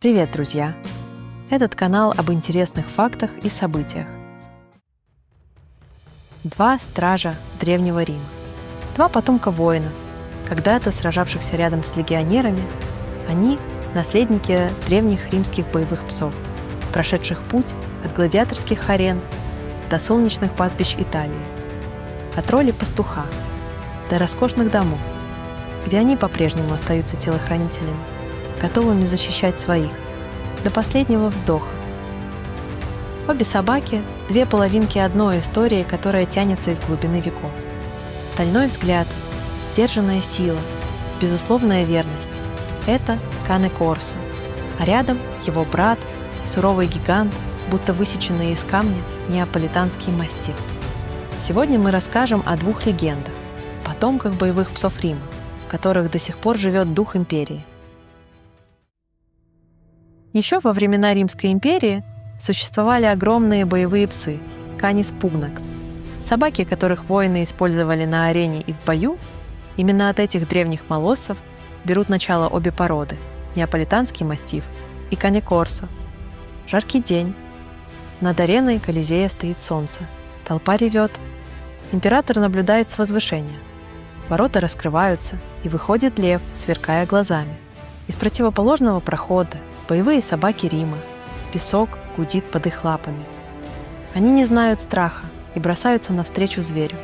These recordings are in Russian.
Привет, друзья! Этот канал об интересных фактах и событиях. Два стража Древнего Рима. Два потомка воинов, когда-то сражавшихся рядом с легионерами. Они — наследники древних римских боевых псов, прошедших путь от гладиаторских арен до солнечных пастбищ Италии, от роли пастуха до роскошных домов, где они по-прежнему остаются телохранителями, готовыми защищать своих, до последнего вздоха. Обе собаки — две половинки одной истории, которая тянется из глубины веков. Стальной взгляд, сдержанная сила, безусловная верность — это Кане Корсо, а рядом его брат, суровый гигант, будто высеченный из камня неаполитанский мастиф. Сегодня мы расскажем о двух легендах, потомках боевых псов Рима, в которых до сих пор живет дух империи. Еще во времена Римской империи существовали огромные боевые псы – Canis pugnax. Собаки, которых воины использовали на арене и в бою, именно от этих древних молоссов берут начало обе породы – неаполитанский мастиф и Cane Corso. Жаркий день. Над ареной Колизея стоит солнце. Толпа ревет. Император наблюдает с возвышения. Ворота раскрываются, и выходит лев, сверкая глазами. Из противоположного прохода боевые собаки Рима. Песок гудит под их лапами. Они не знают страха и бросаются навстречу зверю.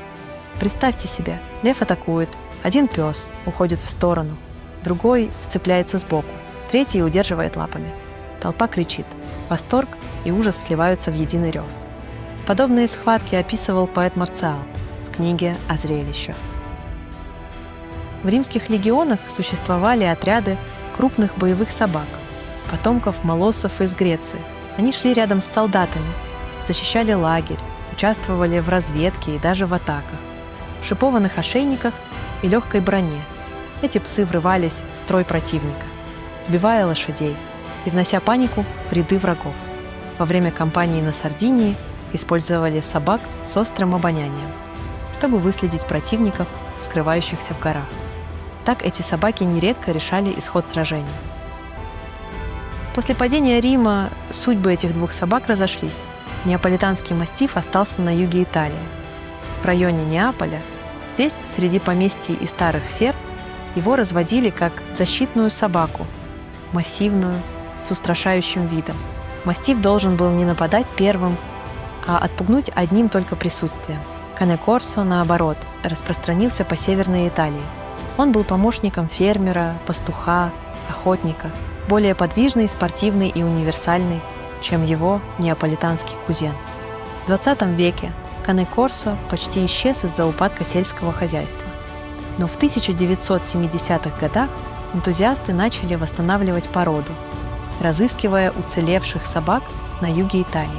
Представьте себе, лев атакует, один пес уходит в сторону, другой вцепляется сбоку, третий удерживает лапами. Толпа кричит. Восторг и ужас сливаются в единый рев. Подобные схватки описывал поэт Марциал в книге «О зрелищах». В римских легионах существовали отряды крупных боевых собак, потомков молоссов из Греции. Они шли рядом с солдатами, защищали лагерь, участвовали в разведке и даже в атаках, в шипованных ошейниках и легкой броне. Эти псы врывались в строй противника, сбивая лошадей и внося панику в ряды врагов. Во время кампании на Сардинии использовали собак с острым обонянием, чтобы выследить противников, скрывающихся в горах. Так эти собаки нередко решали исход сражений. После падения Рима судьбы этих двух собак разошлись. Неаполитанский мастиф остался на юге Италии. В районе Неаполя, здесь, среди поместий и старых ферм, его разводили как защитную собаку, массивную, с устрашающим видом. Мастиф должен был не нападать первым, а отпугнуть одним только присутствием. Cane Corso, наоборот, распространился по Северной Италии. Он был помощником фермера, пастуха, охотника, более подвижный, спортивный и универсальный, чем его неаполитанский кузен. В XX веке Cane Corso почти исчез из-за упадка сельского хозяйства. Но в 1970-х годах энтузиасты начали восстанавливать породу, разыскивая уцелевших собак на юге Италии.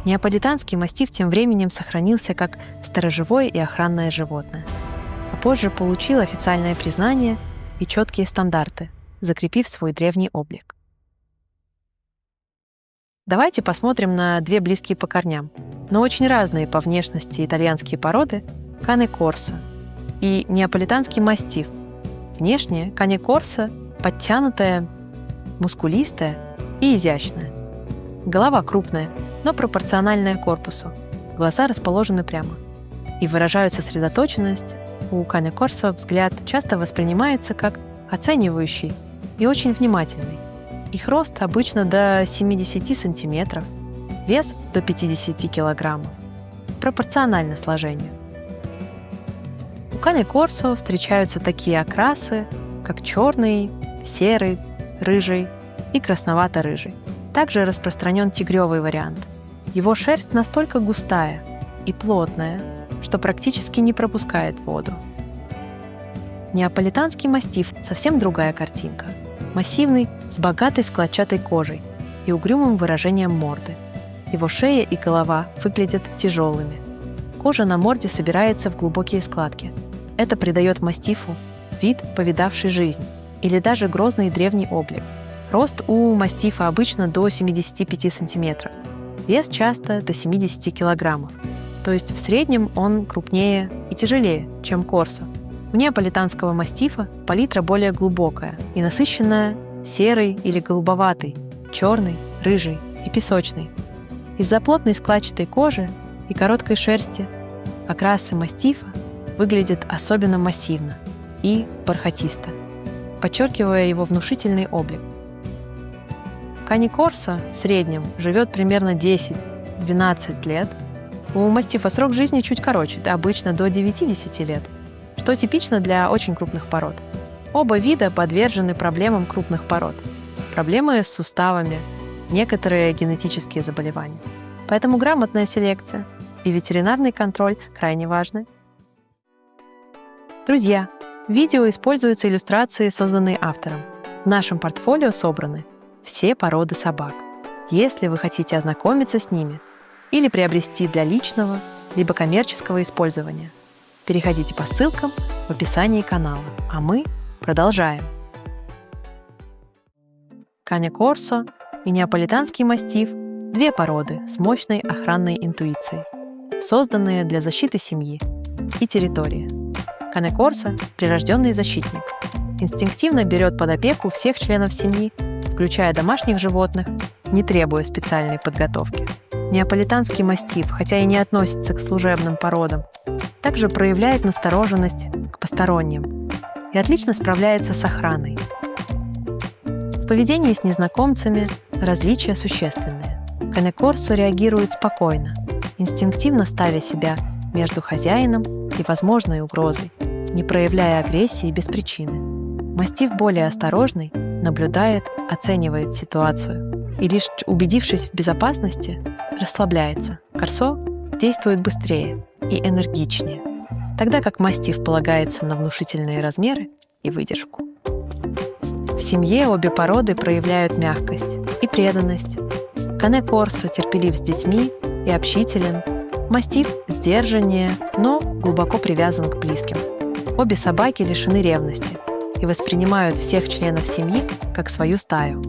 Неаполитанский мастиф тем временем сохранился как сторожевое и охранное животное, а позже получил официальное признание и четкие стандарты, закрепив свой древний облик. Давайте посмотрим на две близкие по корням, но очень разные по внешности итальянские породы Cane Corso и неаполитанский мастиф. Внешне Cane Corso подтянутая, мускулистая и изящная. Голова крупная, но пропорциональная корпусу. Глаза расположены прямо и выражают сосредоточенность. У Cane Corso взгляд часто воспринимается как оценивающий и очень внимательный. Их рост обычно до 70 сантиметров, вес до 50 килограммов, пропорционально сложению. У Cane Corso встречаются такие окрасы, как черный, серый, рыжий и красновато-рыжий. Также распространен тигревый вариант. Его шерсть настолько густая и плотная, что практически не пропускает воду. Неаполитанский мастиф — совсем другая картинка. Массивный, с богатой складчатой кожей и угрюмым выражением морды. Его шея и голова выглядят тяжелыми. Кожа на морде собирается в глубокие складки. Это придает мастифу вид, повидавший жизнь, или даже грозный древний облик. Рост у мастифа обычно до 75 сантиметров. Вес часто до 70 килограммов. То есть в среднем он крупнее и тяжелее, чем Корсо. У неаполитанского мастифа палитра более глубокая и насыщенная, серый или голубоватый, черный, рыжий и песочный. Из-за плотной складчатой кожи и короткой шерсти окрасы мастифа выглядят особенно массивно и бархатисто, подчеркивая его внушительный облик. Кани Корсо в среднем живет примерно 10-12 лет. У мастифа срок жизни чуть короче, обычно до 9-10 лет, что типично для очень крупных пород. Оба вида подвержены проблемам крупных пород. Проблемы с суставами, некоторые генетические заболевания. Поэтому грамотная селекция и ветеринарный контроль крайне важны. Друзья, в видео используются иллюстрации, созданные автором. В нашем портфолио собраны все породы собак. Если вы хотите ознакомиться с ними или приобрести для личного либо коммерческого использования, переходите по ссылкам в описании канала, а мы продолжаем. Кани Корсо и неаполитанский мастиф – две породы с мощной охранной интуицией, созданные для защиты семьи и территории. Кани Корсо – прирожденный защитник, инстинктивно берет под опеку всех членов семьи, включая домашних животных, не требуя специальной подготовки. Неаполитанский мастиф, хотя и не относится к служебным породам, также проявляет настороженность к посторонним и отлично справляется с охраной. В поведении с незнакомцами различия существенные. Кани Корсо реагирует спокойно, инстинктивно ставя себя между хозяином и возможной угрозой, не проявляя агрессии без причины. Мастиф более осторожный, наблюдает, оценивает ситуацию и лишь убедившись в безопасности, расслабляется. Корсо действует быстрее и энергичнее, тогда как мастиф полагается на внушительные размеры и выдержку. В семье обе породы проявляют мягкость и преданность. Кани Корсо терпелив с детьми и общителен, мастиф сдержаннее, но глубоко привязан к близким. Обе собаки лишены ревности и воспринимают всех членов семьи как свою стаю.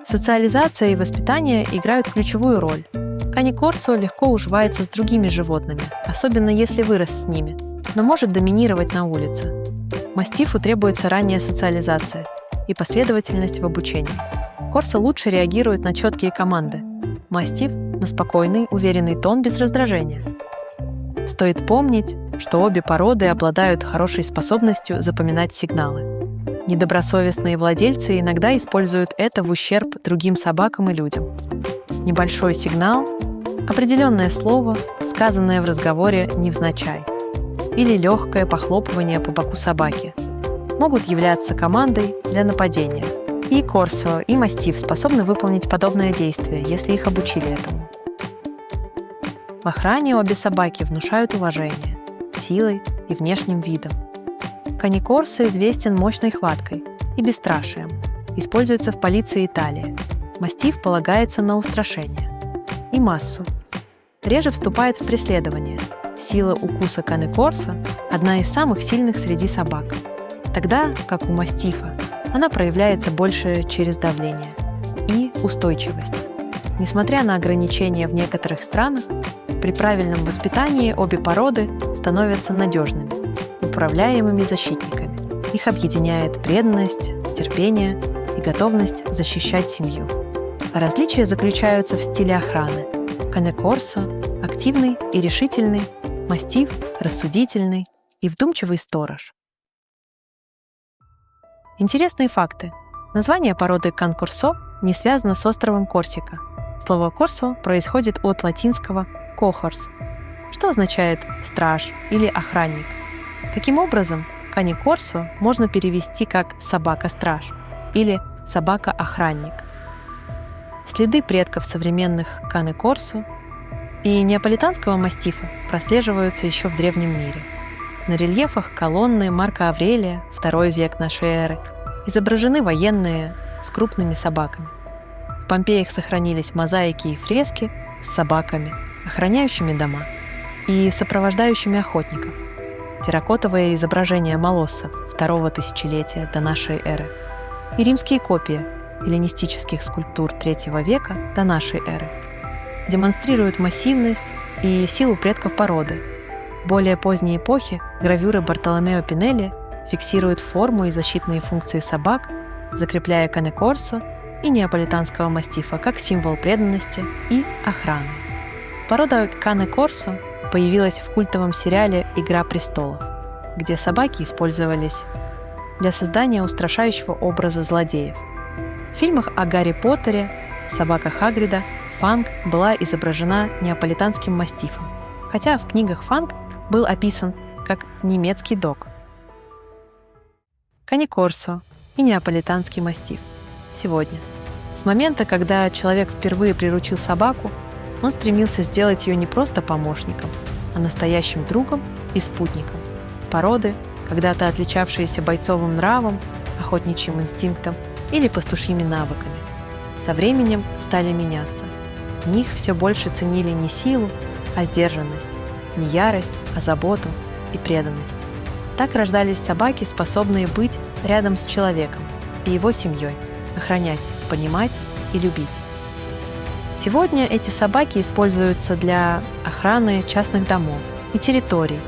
Социализация и воспитание играют ключевую роль. Кани Корсо легко уживается с другими животными, особенно если вырос с ними, но может доминировать на улице. Мастифу требуется ранняя социализация и последовательность в обучении. Корсо лучше реагирует на четкие команды. Мастиф — на спокойный, уверенный тон без раздражения. Стоит помнить, что обе породы обладают хорошей способностью запоминать сигналы. Недобросовестные владельцы иногда используют это в ущерб другим собакам и людям. Небольшой сигнал, определенное слово, сказанное в разговоре невзначай, или легкое похлопывание по боку собаки могут являться командой для нападения. И Корсо, и мастиф способны выполнить подобное действие, если их обучили этому. В охране обе собаки внушают уважение, силой и внешним видом. Кани Корсо известен мощной хваткой и бесстрашием, используется в полиции Италии. Мастиф полагается на устрашение и массу. Реже вступает в преследование. Сила укуса Кани Корсо – одна из самых сильных среди собак, тогда как у мастифа она проявляется больше через давление и устойчивость. Несмотря на ограничения в некоторых странах, при правильном воспитании обе породы становятся надежными, управляемыми защитниками. Их объединяет преданность, терпение и готовность защищать семью. А различия заключаются в стиле охраны. Кани Корсо – активный и решительный, мастиф – рассудительный и вдумчивый сторож. Интересные факты. Название породы Кан Корсо не связано с островом Корсика. Слово «корсо» происходит от латинского «cohors», что означает «страж» или «охранник». Таким образом, Кани Корсо можно перевести как «собака-страж» или «собака-охранник». Следы предков современных Кани Корсо и неаполитанского мастифа прослеживаются еще в древнем мире. На рельефах колонны Марка Аврелия, II век нашей эры, изображены военные с крупными собаками. В Помпеях сохранились мозаики и фрески с собаками, охраняющими дома, и сопровождающими охотников. Терракотовое изображение молоссов II тысячелетия до нашей эры и римские копии эллинистических скульптур III века до нашей эры демонстрируют массивность и силу предков породы. В более поздней эпохи гравюры Бартоломео Пинелли фиксируют форму и защитные функции собак, закрепляя Кани Корсо и неаполитанского мастифа как символ преданности и охраны. Порода Кане-Корсо появилась в культовом сериале «Игра престолов», где собаки использовались для создания устрашающего образа злодеев. В фильмах о Гарри Поттере собака Хагрида Фанг была изображена неаполитанским мастифом, хотя в книгах Фанг был описан как немецкий дог. Кане-Корсо и неаполитанский мастиф. Сегодня. С момента, когда человек впервые приручил собаку, он стремился сделать ее не просто помощником, а настоящим другом и спутником. Породы, когда-то отличавшиеся бойцовым нравом, охотничьим инстинктом или пастушьими навыками, со временем стали меняться. В них все больше ценили не силу, а сдержанность, не ярость, а заботу и преданность. Так рождались собаки, способные быть рядом с человеком и его семьей, охранять, понимать и любить. Сегодня эти собаки используются для охраны частных домов и территорий,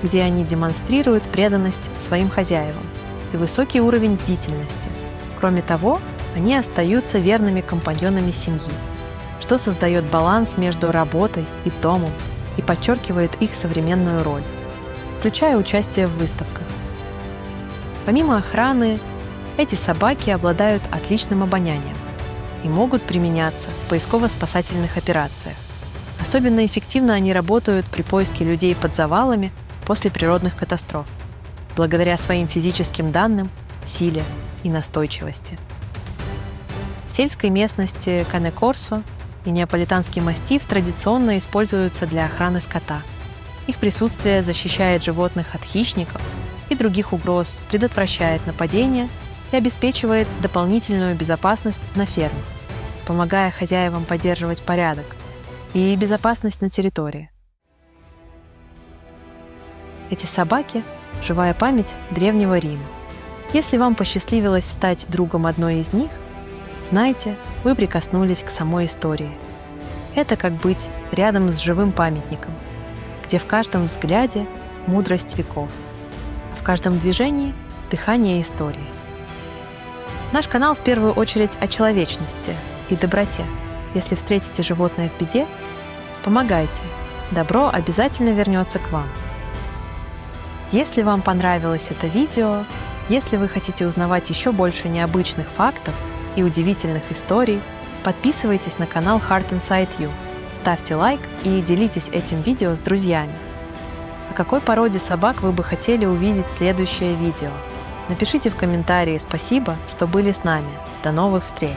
где они демонстрируют преданность своим хозяевам и высокий уровень бдительности. Кроме того, они остаются верными компаньонами семьи, что создает баланс между работой и домом и подчеркивает их современную роль, включая участие в выставках. Помимо охраны, эти собаки обладают отличным обонянием и могут применяться в поисково-спасательных операциях. Особенно эффективно они работают при поиске людей под завалами после природных катастроф, благодаря своим физическим данным, силе и настойчивости. В сельской местности Кане-Корсо и неаполитанский мастиф традиционно используются для охраны скота. Их присутствие защищает животных от хищников и других угроз, предотвращает нападения и обеспечивает дополнительную безопасность на фермах, помогая хозяевам поддерживать порядок и безопасность на территории. Эти собаки – живая память древнего Рима. Если вам посчастливилось стать другом одной из них, знайте, вы прикоснулись к самой истории. Это как быть рядом с живым памятником, где в каждом взгляде мудрость веков, а в каждом движении – дыхание истории. Наш канал в первую очередь о человечности и доброте. Если встретите животное в беде, помогайте. Добро обязательно вернется к вам. Если вам понравилось это видео, если вы хотите узнавать еще больше необычных фактов и удивительных историй, подписывайтесь на канал Heart Inside You, ставьте лайк и делитесь этим видео с друзьями. О какой породе собак вы бы хотели увидеть следующее видео? Напишите в комментарии «Спасибо, что были с нами». До новых встреч!